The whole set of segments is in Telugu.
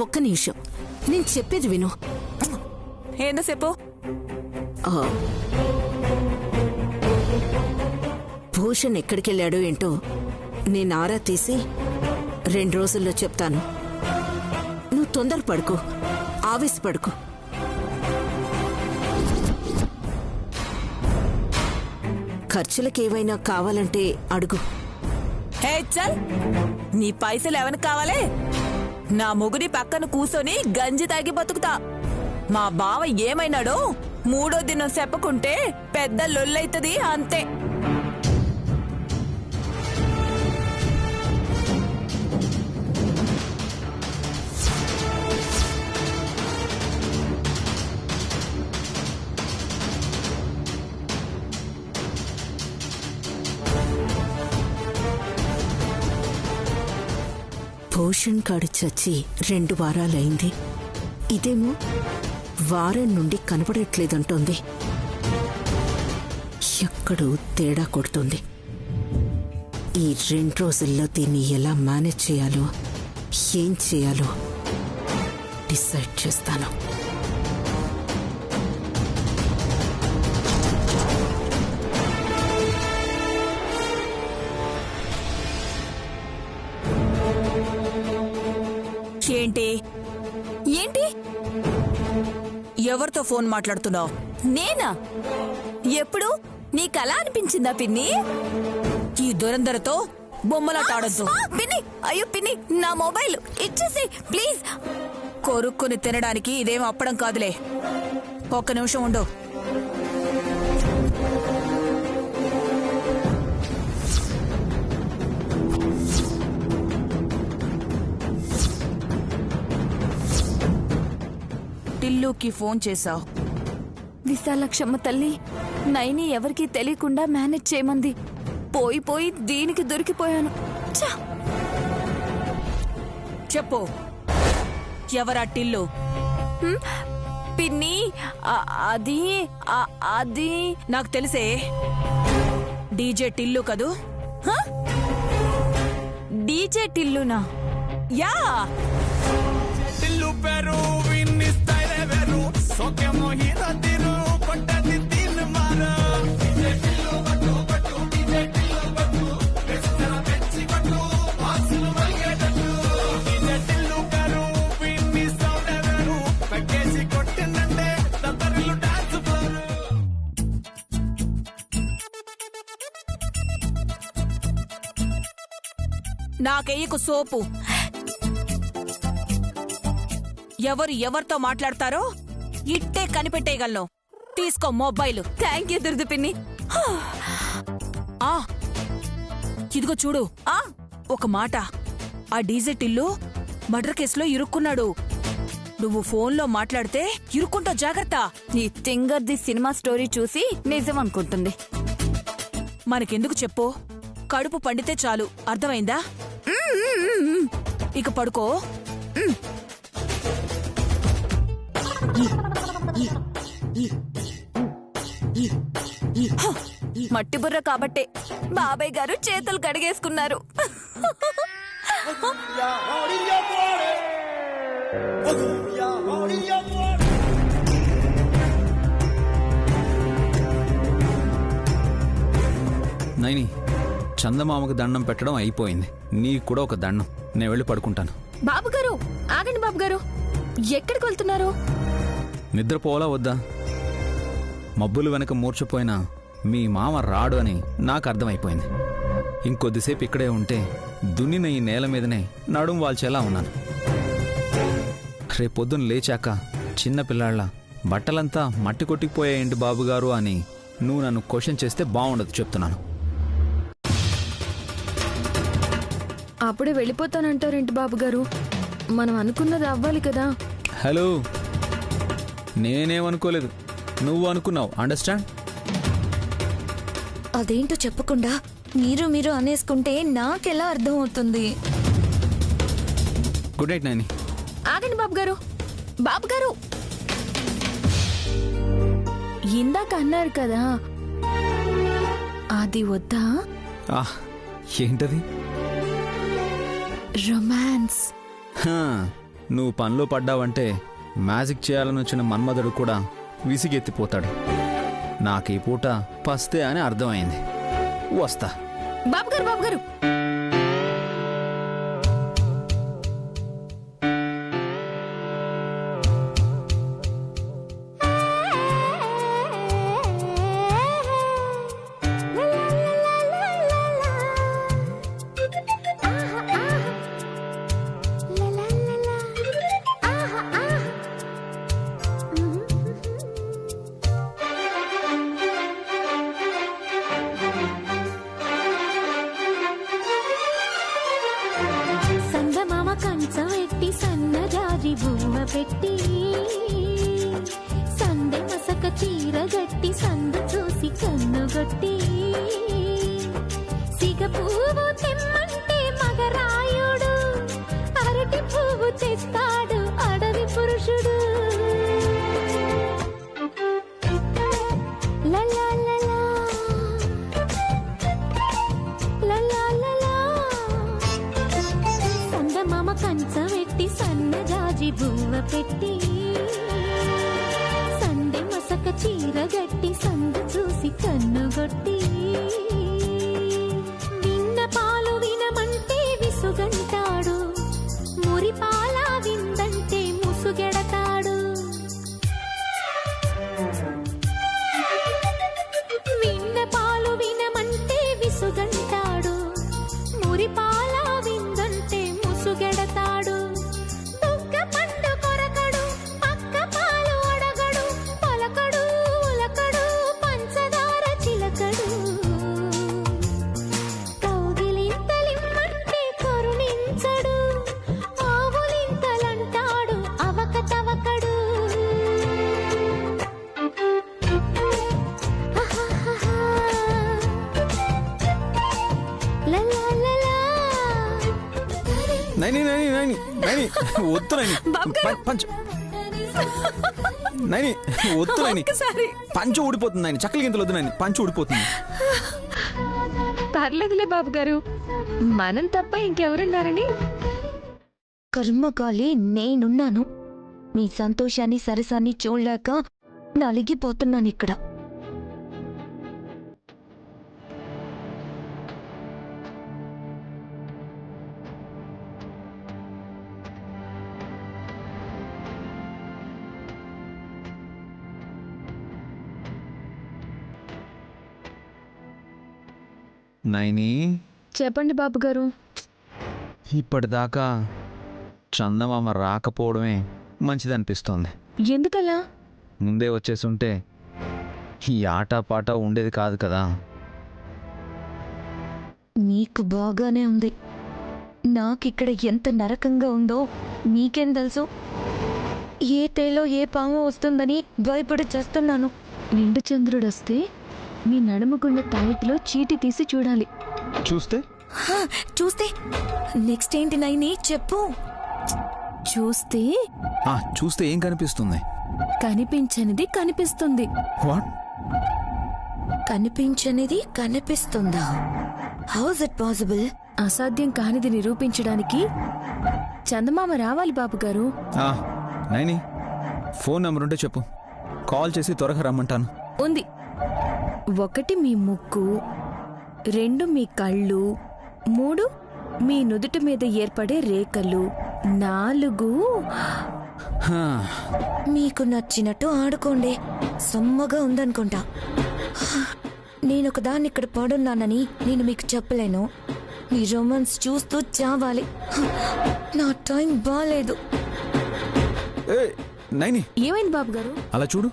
ఒక్క నిమిషం, నేను చెప్పేది విను. ఏందో చెప్పు. భూషణ్ ఎక్కడికెళ్ళాడో ఏంటో నేను ఆరా తీసి 2 రోజుల్లో చెప్తాను. నువ్వు తొందరపడుకో, ఆవేశపడుకో. ఖర్చులకేవైనా కావాలంటే అడుగు. హే చల్, నీ పైసలు ఎవరికి కావాలే? నా మొగుడి పక్కన కూసోని గంజి తాగి బతుకుతా. మా బావ ఏమైనాడో 3వ దినం చెప్పకుంటే పెద్ద లొల్లైతది అంతే. భూషణ్ కాడు చచ్చి 2 వారాలైంది. ఇదేమో వారం నుండి కనపడట్లేదంటోంది. ఎక్కడో తేడా కొడుతుంది. ఈ 2 రోజుల్లో దీన్ని ఎలా మేనేజ్ చేయాలో, ఏం చేయాలో డిసైడ్ చేస్తాను. ఏంటి ఏంటి ఎవరితో ఫోన్ మాట్లాడుతున్నావు? నేనా? ఎప్పుడు? నీకలా అనిపించిందా పిన్ని? ఈ దురందరతో బొమ్మలాటాడద్దు పిన్ని. అయ్యో పిన్ని, నా మొబైల్ ఇచ్చేసి ప్లీజ్. కొరుక్కుని తినడానికి ఇదేం అప్పడం కాదులే. ఒక్క నిమిషం ఉండు. టిల్లుకి ఫోన్ చేశావు? విశాలక్షమ్మ తల్లి నైని ఎవరికీ తెలియకుండా మేనేజ్ చేయమంది. పోయి పోయి దీనికి దొరికిపోయాను. చెప్పు, ఎవరా టిల్లు? పిన్ని, అది అది నాకు తెలిసే. డీజే టిల్లు కదూ? డీజే టిల్లునా? యా. టిల్లు పేరు విన్ని స్టైల్ వేరు, సోకే మోహిరా తిరు కొట్టది తిన్ మారా. డీజే టిల్లు బట్టు బట్టు, డీజే టిల్లు బట్టు వెస్తర పెంచి బట్టు బాక్సులు మల్గేటట్టు. డీజే టిల్లు పేరు విన్ని సౌండ్ వేరు, పక్కేసి కొట్టిందంటే తత్తరిల్లు డాన్స్ ఫ్లోర్. నాకెయ్యకు సోపు. ఎవరు ఎవరితో మాట్లాడతారో ఇట్టే కనిపెట్టేయగలను. తీసుకో మొబైల్. థ్యాంక్ యూ దుర్దు పిన్ని. ఇదిగో చూడు. ఒక మాట, ఆ డీజే టిల్లు మర్డర్ కేసులో ఇరుక్కున్నాడు. నువ్వు ఫోన్లో మాట్లాడితే ఇరుక్కుంటావు, జాగ్రత్త. ఈ తింగర్ది సినిమా స్టోరీ చూసి నిజం అనుకుంటుంది. మనకెందుకు చెప్పు, కడుపు పండితే చాలు. అర్థమైందా? ఇక పడుకో. మట్టి బుర్ర కాబట్టే బాబాయ్ గారు చేతులు కడిగేసుకున్నారు. నైని, చందమామకు దండం పెట్టడం అయిపోయింది. నీకు కూడా ఒక దండం. నేను వెళ్ళి పడుకుంటాను. బాబు గారు ఆగండి. బాబు గారు ఎక్కడికి వెళ్తున్నారు? నిద్రపోవాలా వద్దా? మబ్బులు వెనక మూర్చిపోయిన మీ మామ రాడు అని నాకు అర్థమైపోయింది. ఇంకొద్దిసేపు ఇక్కడే ఉంటే దున్నిన ఈ నేల మీదనే నడుం వాల్చేలా ఉన్నాను. రేపొద్దున లేచాక చిన్నపిల్లాళ్ళ బట్టలంతా మట్టి కొట్టిపోయాయేంటి బాబుగారు అని నువ్వు నన్ను క్వశ్చన్ చేస్తే బాగుండదు, చెప్తున్నాను. అప్పుడే వెళ్ళిపోతానంటారేంటి బాబుగారు? మనం అనుకున్నది అవ్వాలి కదా. హలో, నేనేమనుకోలేదు, నువ్వు అనుకున్నావు. అండర్స్టాండ్? అదేంటో చెప్పకుండా మీరు అనేసుకుంటే నాకెలా అర్థం అవుతుంది? Good night Nani. ఆగండి బాబుగారు. బాబుగారు ఇందాక అన్నారు కదా, అది వద్దా? ఏంటది? రొమాన్స్. నువ్వు పనిలో పడ్డావంటే మ్యాజిక్ చేయాలని వచ్చిన మన్మధుడు కూడా విసిగెత్తిపోతాడు. నాకు ఈ పూట పస్తే అని అర్థమైంది. వస్తా. బాబు గారు సంగమామ కంచం ఎట్టి సన్నజాజి బువ్వ పెట్టి సందె మసక చీర గట్టి సందు చూసి కన్నుగొట్టి సిగ పువ్వు తెమ్మంటే మగరాయుడు అరటి పువ్వు తెస్తాడు అడవి పురుషుడు. లలా లలా లలా లలా సందమామ కంచం ఎట్టి సన్నజాజి బువ్వ పెట్టి సందె మసక చీర గట్టి సందు చూసి కన్నుగొట్టి విన్న పాలు వినమంటే విసుగంటాడు మురి పాల విందంటే ముసుగెడతాడు. విన్న పాలు వినమంటే విసుగంటాడు మురి పాల విందంటే ముసుగెడతాడు. దుగ్గ పండు కొరకడు పక్క పాలు అడగడు పలకడు ఉలకడు పంచదార చిలకడు. కౌగిలింతలిమ్మంటే కరుణించడు ఆవులింతలంటాడు అవక తవకడు. లలా లలా నైని నైని నైని నైని వద్దు నైని. పంచ్ నైని వద్దు నైని. పంచు ఊడిపోతుంది నైని. చక్కల గింతలు వద్దు నైని. పంచు ఊడిపోతుంది. పర్లేదులే బాబు గారు, మనం తప్ప ఇంకెవరున్నారని. కర్మకాలి నేనున్నాను. మీ సంతోషాన్ని సరసాన్ని చూడలేక నలిగిపోతున్నాను ఇక్కడ. నైని చెప్పండి బాబు గారు. ఇప్పటిదాకా చందమామ రాకపోవడమే మంచిదనిపిస్తోంది. ఎందుకలా? ముందే వచ్చేసుంటే ఈ ఆటపాట ఉండేది కాదు కదా. నీకు బాగానే ఉంది. నాకిక్కడ ఎంత నరకంగా ఉందో మీకేం తెలుసు? ఏ తేలో ఏ పాము వస్తుందని భయపడి చేస్తున్నాను. నిండు చంద్రుడొస్తే మీ నడుముకున్న తాయితిలో చీటి తీసి చూడాలి. చూస్తే చూస్తే నెక్స్ట్ ఏంటి నైని చెప్పు. చూస్తే చూస్తే ఏం కనిపిస్తుంది? కనిపించనిది కనిపిస్తుంది. వాట్? కనిపించనిది కనిపిస్తుందా? How is it possible? అసాధ్యం కానిది నిరూపించడానికి చందమామ రావాలి బాబు గారు. నైని ఫోన్ నెంబర్ ఉంటే చెప్పు, కాల్ చేసి త్వరగా రమ్మంటాను. ఉంది. 1 మీ ముక్కు, 2 మీ కళ్ళు, 3 మీ నుదుటి మీద ఏర్పడే రేఖలు, 4 మీకు నచ్చినట్టు ఆడుకోండి. సమ్మగా ఉందనుకుంటా. నేనొకదాన్ని ఇక్కడ పడున్నానని నేను మీకు చెప్పలేను. మీ రొమాన్స్ చూస్తూ చావాలి. నా టైం బాలేదు. నైని ఏమైంది బాబు గారు? అలా చూడు.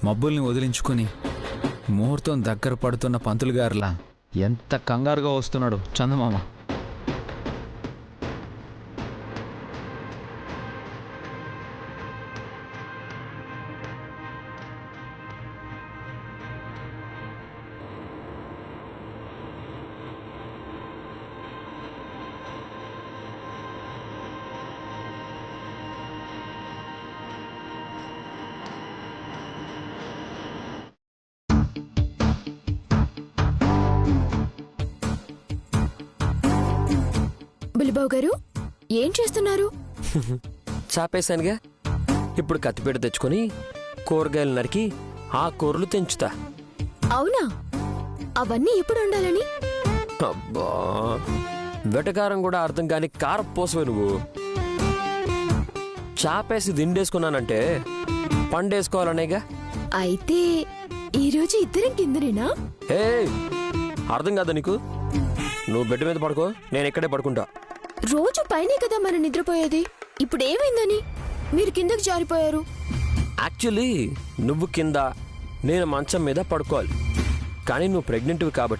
మబ్బుల్ని వదిలించుకుని ముహూర్తం దగ్గర పడుతున్న పంతులు గారిలా ఎంత కంగారుగా వస్తున్నాడు చందమామ. బుల్లిబాబు గారు ఏం చేస్తున్నారు? చాపేశానుగా, ఇప్పుడు కత్తిపీట తెచ్చుకొని కూరగాయలు నరికి ఆ కూరలు తెంచుతా. అవునా? అవన్నీ ఎప్పుడు ఉండాలని? అబ్బా, వెటకారం కూడా అర్థం కాని కారపోసవే నువ్వు. చాపేసి దిండేసుకున్నానంటే పండేసుకోవాలనేగా. అయితే ఈరోజు ఇద్దరం కిందనేనా? హే, అర్థం కాదా నీకు? నువ్వు బెడ్ మీద పడుకో, నేను ఇక్కడే పడుకుంటా. రోజు పైనే కదా మనం నిద్రపోయేది. ఇప్పుడు ఏమైందని మీరు కిందకి జారిపోయారు? యాక్చువల్లీ నువ్వు కింద, నేను మంచం మీద పడుకోవాలి. కానీ నువ్వు ప్రెగ్నెంట్వి కాబట్టి